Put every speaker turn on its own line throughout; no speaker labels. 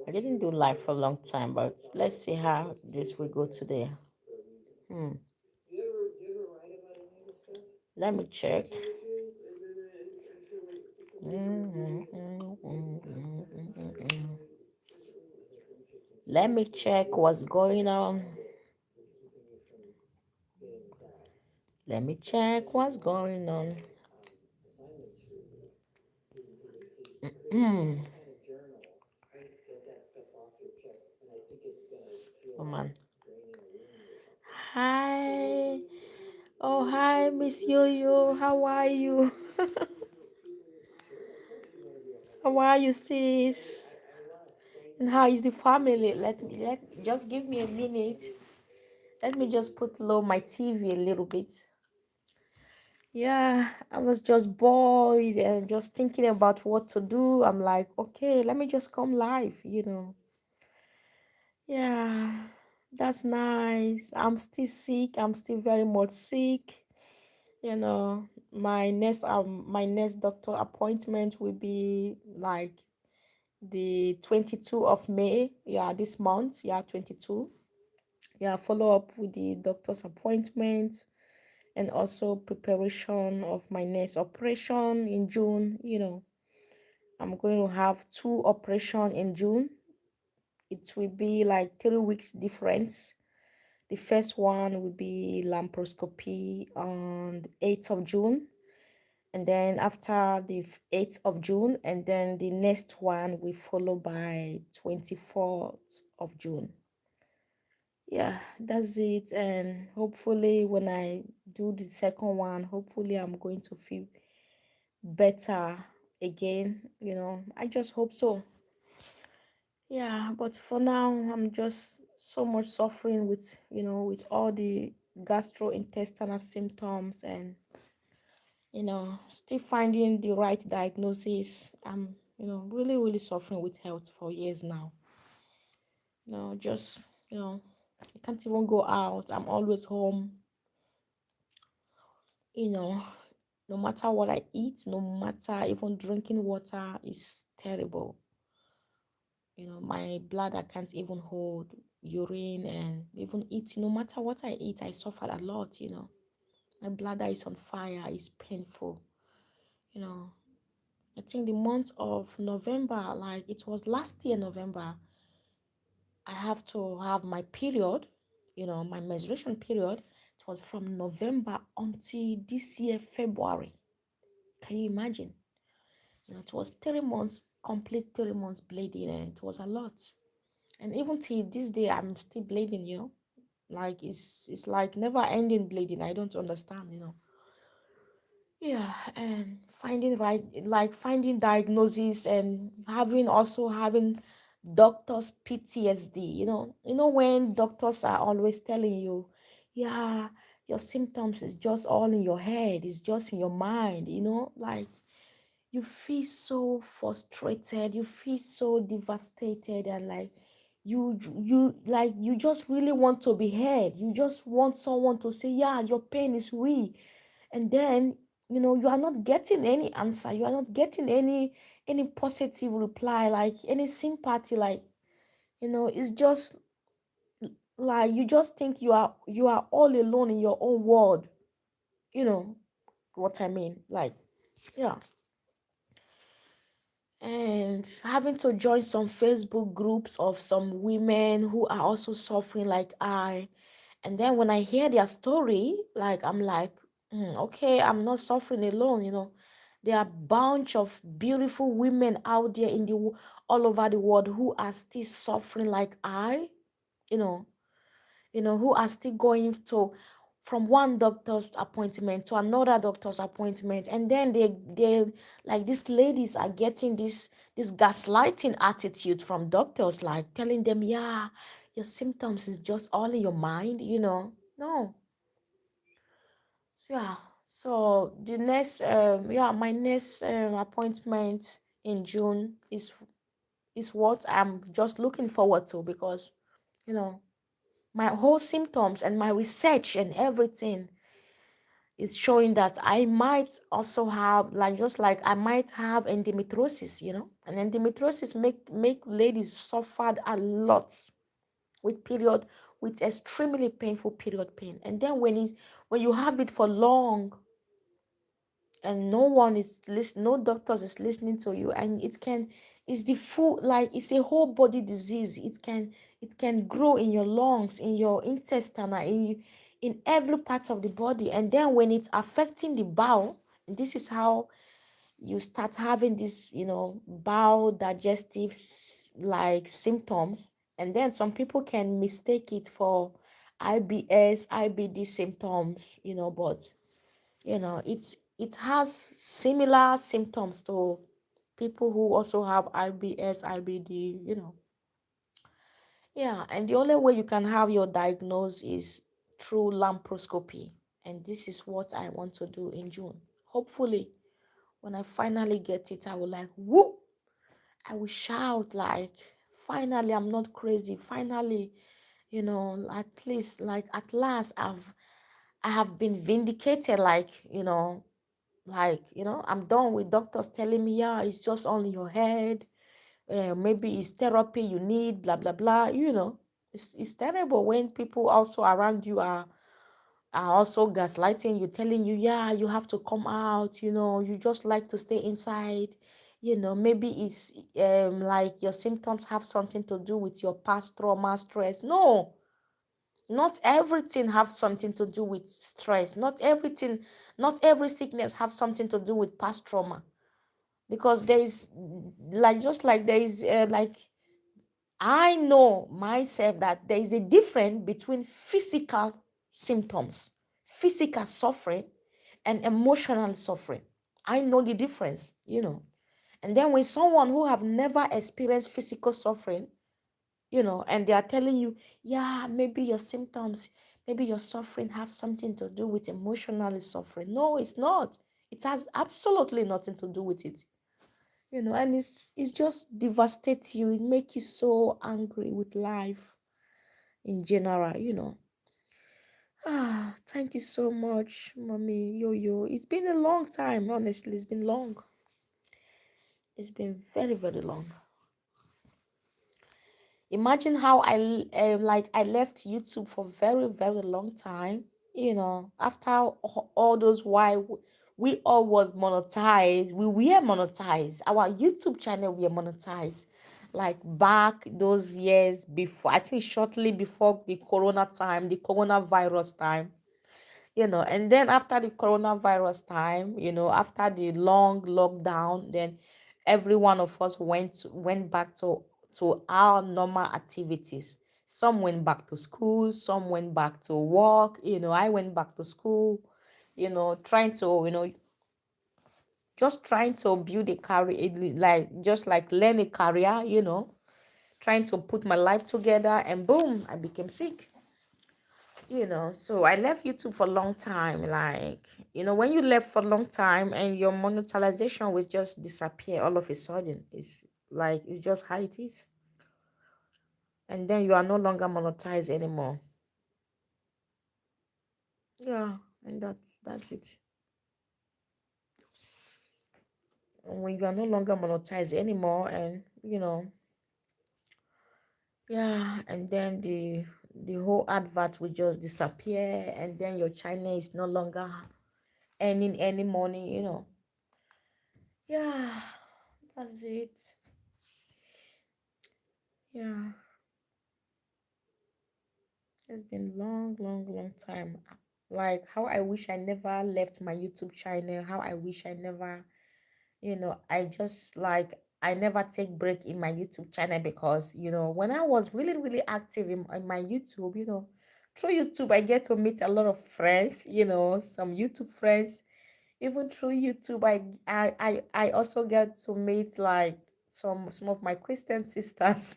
I didn't do live for a long time, but let's see how this will go today. Hmm. Let me check. Let me check what's going on. Let me check what's going on. Oh man. Hi. Oh hi, Miss Yo-Yo. How are you? How are you, sis? And how is the family? Let just give me a minute. Let me just put low my TV a little bit. Yeah, I was just bored and just thinking about what to do. I'm like, okay, let me just come live. Yeah, that's nice. I'm still sick. I'm still very much sick. My next doctor appointment will be like the 22 of May. Yeah, this month. Yeah, 22. Yeah, follow up with the doctor's appointment and also preparation of my next operation in June. I'm going to have two operation in June. It will be like 3 weeks difference. The first one will be laparoscopy on the 8th of June, and then after the 8th of June, and then the next one will follow by 24th of June. Yeah, that's it. And hopefully when I do the second one, hopefully I'm going to feel better again. I just hope so. Yeah, but for now I'm just so much suffering with all the gastrointestinal symptoms, and still finding the right diagnosis. I'm really really suffering with health for years now. Just I can't even go out. I'm always home. you know no matter what I eat, no matter even drinking water is terrible. My bladder can't even hold urine, and even eating, no matter what I eat, I suffer a lot. My bladder is on fire, it's painful. you know I think the month of November, like it was last year November, I have to have my period, my menstruation period. It was from November until this year February. Can you imagine? It was 3 months, complete 3 months bleeding, and it was a lot. And even till this day, I'm still bleeding. Like it's like never ending bleeding. I don't understand. Yeah, and finding diagnosis, and having doctors PTSD. When doctors are always telling you, yeah, your symptoms is just all in your head, it's just in your mind. Like you feel so frustrated, you feel so devastated, and like you just really want to be heard. You just want someone to say, yeah, your pain is real. And then you are not getting any answer, you are not getting any positive reply, like any sympathy. Like it's just like you just think you are all alone in your own world. You know what I mean? Like, yeah. And having to join some Facebook groups of some women who are also suffering like I. And then when I hear their story, like I'm like, okay, I'm not suffering alone. There are a bunch of beautiful women out there all over the world who are still suffering like I, you know, who are still going to from one doctor's appointment to another doctor's appointment, and then they like these ladies are getting this gaslighting attitude from doctors, like telling them, yeah, your symptoms is just all in your mind. No. Yeah. So the next my next appointment in June is what I'm just looking forward to, because you know my whole symptoms and my research and everything, It's showing that I might also have, like, just like I might have endometriosis, and endometriosis make ladies suffered a lot with period, with extremely painful period pain. And then when you have it for long, and no one is listen, no doctors is listening to you, and it's the full, like, it's a whole body disease. It can grow in your lungs, in your intestine, in every part of the body. And then when it's affecting the bowel, this is how you start having this, bowel digestive like symptoms. And then some people can mistake it for IBS, IBD symptoms, but it has similar symptoms to people who also have IBS, IBD, Yeah, and the only way you can have your diagnosis is through laparoscopy. And this is what I want to do in June. Hopefully, when I finally get it, I will like, whoop, I will shout like, finally, I'm not crazy. Finally, at least, like, at last, I have been vindicated, like, I'm done with doctors telling me, yeah, it's just on your head. Maybe it's therapy you need, blah, blah, blah. It's terrible when people also around you are also gaslighting you, telling you, yeah, you have to come out, you just like to stay inside. Maybe it's like your symptoms have something to do with your past trauma, stress. No, not everything have something to do with stress. Not every sickness have something to do with past trauma. Because there is, like, just like there is, like, I know myself that there is a difference between physical symptoms, physical suffering, and emotional suffering. I know the difference. And then when someone who have never experienced physical suffering, and they are telling you, yeah, maybe your symptoms, maybe your suffering have something to do with emotional suffering. No, it's not. It has absolutely nothing to do with it. And it's just devastates you. It make you so angry with life in general. Thank you so much, mommy Yo-Yo. It's been a long time, honestly. It's been long. It's been very, very long. Imagine how I left YouTube for very, very long time. After all those while we all was monetized, we were monetized. Our YouTube channel were monetized, like back those years before. I think shortly before the corona time, the coronavirus time. And then after the coronavirus time, after the long lockdown, then every one of us went back to our normal activities. Some went back to school, some went back to work. I went back to school, trying to, just trying to build a career, like, just like learn a career, trying to put my life together, and boom, I became sick. So I left YouTube for a long time. Like, when you left for a long time and your monetization will just disappear all of a sudden, it's like, it's just how it is. And then you are no longer monetized anymore. Yeah, and that's it. And when you are no longer monetized anymore, and yeah, and then the whole advert will just disappear, and then your channel is no longer earning any money. Yeah, that's it. Yeah, it's been long, long, long time. Like, how I wish I never left my YouTube channel. How I wish I never, I just, like, I never take break in my YouTube channel, because when I was really, really active in my YouTube, through YouTube I get to meet a lot of friends. Some YouTube friends. Even through YouTube, I also get to meet, like, some of my Christian sisters.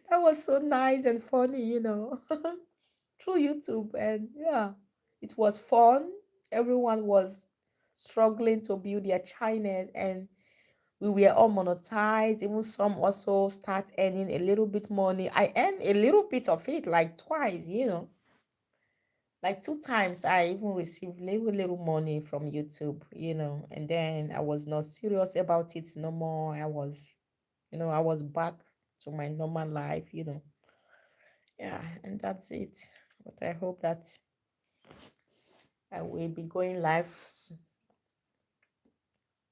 That was so nice and funny. Through YouTube. And yeah, it was fun. Everyone was struggling to build their channels, and we were all monetized. Even some also start earning a little bit money. I earned a little bit of it, like twice. Like two times I even received little money from YouTube, and then I was not serious about it no more. I was back to my normal life. Yeah, and that's it. But I hope that I will be going live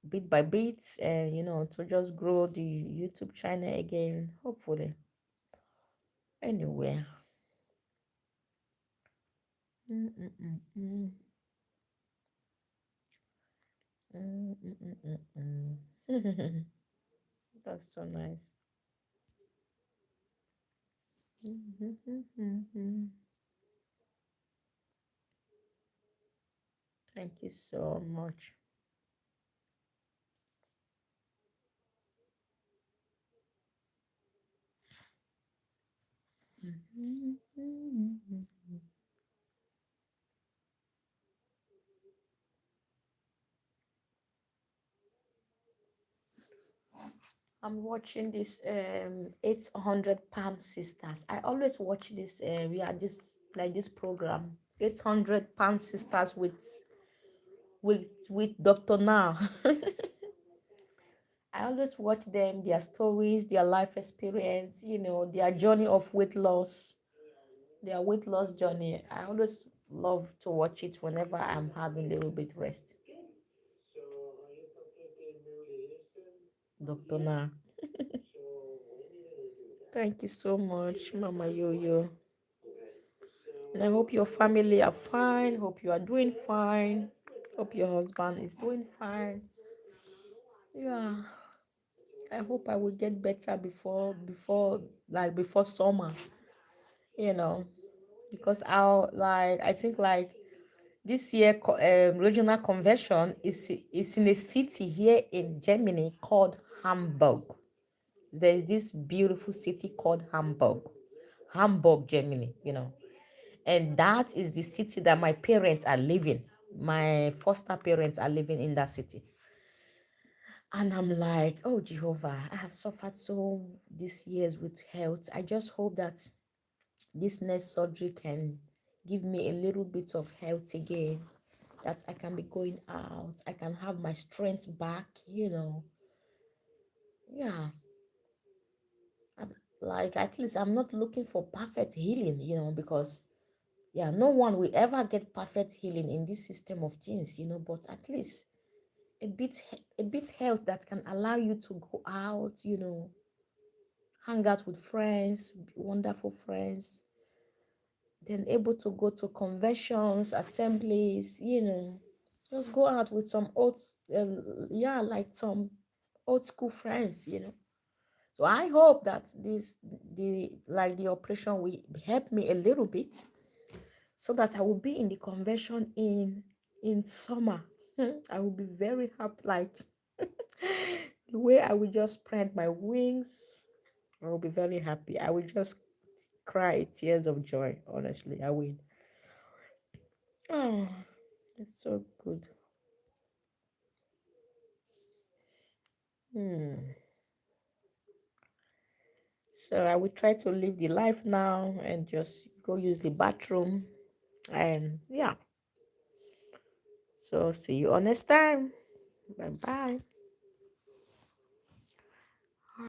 bit by bit, and to just grow the YouTube channel again, hopefully. Anyway. Mm, mm, mm, mm. Mm, mm, mm, mm, mm. That's so nice. Thank you so much. I'm watching this 800-pound sisters. I always watch this we are this like this program 800-pound sisters with Dr. Now. I always watch them, their stories, their life experience, their journey of weight loss, their weight loss journey. I always love to watch it whenever I'm having a little bit rest. Dr. Na. Thank you so much, Mama Yo-Yo. And I hope your family are fine. Hope you are doing fine. Hope your husband is doing fine. Yeah. I hope I will get better before summer, you know, because I think like this year regional convention is in a city here in Germany called Hamburg. There's this beautiful city called Hamburg, Germany. And that is the city that my parents are living. My foster parents are living in that city. And I'm like, oh Jehovah, I have suffered so these years with health. I just hope that this next surgery can give me a little bit of health again, that I can be going out, I can have my strength back. Yeah, like at least I'm not looking for perfect healing, because yeah, no one will ever get perfect healing in this system of things, but at least a bit health that can allow you to go out, hang out with friends, wonderful friends, then able to go to conventions, assemblies, just go out with some yeah, like some old school friends. So I hope that the operation will help me a little bit, so that I will be in the convention in summer. I will be very happy, like the way I will just spread my wings. I will be very happy. I will just cry tears of joy. Honestly, I will. Oh, it's so good. Hmm. So I will try to live the life now and just go use the bathroom. And yeah. So see you on next time. Bye bye.